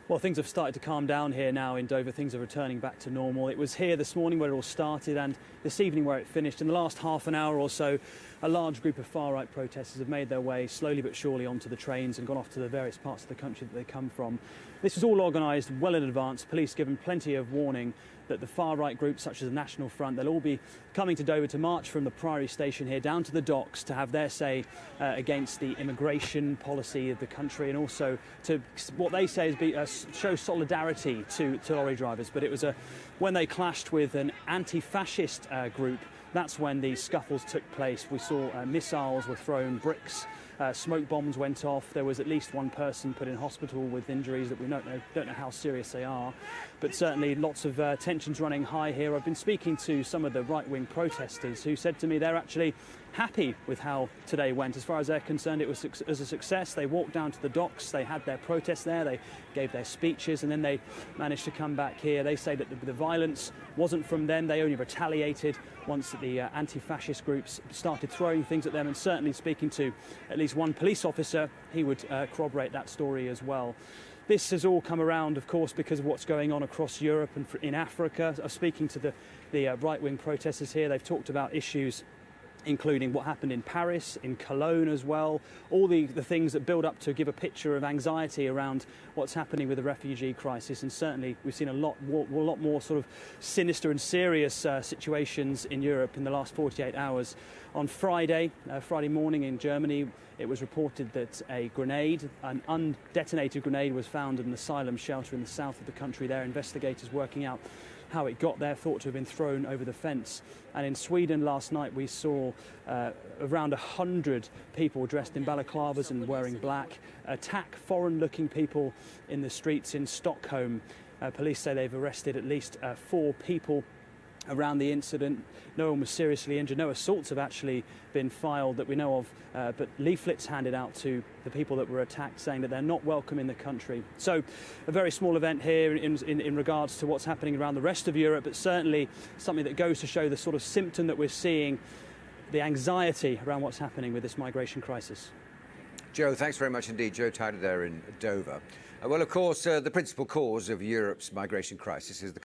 Well, things have started to calm down here now in Dover. Things are returning back to normal. It was here this morning where it all started and this evening where it finished. In the last half an hour or so, a large group of far-right protesters have made their way slowly but surely onto the trains and gone off to the various parts of the country that they come from. This was all organised well in advance. Police given plenty of warning that the far-right groups such as the National Front, they'll all be coming to Dover to march from the Priory station here down to the docks to have their say against the immigration policy of the country and also to what they say is show solidarity to lorry drivers. But it was when they clashed with an anti-fascist group, that's when the scuffles took place. We saw missiles were thrown, bricks, smoke bombs went off. There was at least one person put in hospital with injuries that we don't know how serious they are. But certainly lots of tensions running high here. I've been speaking to some of the right-wing protesters who said to me they're actually happy with how today went. As far as they're concerned, it was a success. They walked down to the docks, they had their protest there, they gave their speeches, and then they managed to come back here. They say that the violence wasn't from them. They only retaliated once the anti-fascist groups started throwing things at them, and certainly speaking to at least one police officer, he would corroborate that story as well. This has all come around, of course, because of what's going on across Europe and in Africa. I'm speaking to the right-wing protesters here. They've talked about issues including what happened in Paris, in Cologne as well, all the things that build up to give a picture of anxiety around what's happening with the refugee crisis. And certainly we've seen a lot more sort of sinister and serious situations in Europe in the last 48 hours. On Friday morning in Germany, it was reported that an undetonated grenade was found in an asylum shelter in the south of the country. There, investigators working out how it got there, thought to have been thrown over the fence. And in Sweden last night we saw around 100 people dressed in balaclavas and wearing black attack foreign-looking people in the streets in Stockholm. Police say they've arrested at least 4 people around the incident. No one was seriously injured. No assaults have actually been filed that we know of, but leaflets handed out to the people that were attacked saying that they're not welcome in the country. So a very small event here in regards to what's happening around the rest of Europe, but certainly something that goes to show the sort of symptom that we're seeing, the anxiety around what's happening with this migration crisis. Joe, thanks very much indeed. Joe Tyler there in Dover. Well, of course, the principal cause of Europe's migration crisis is the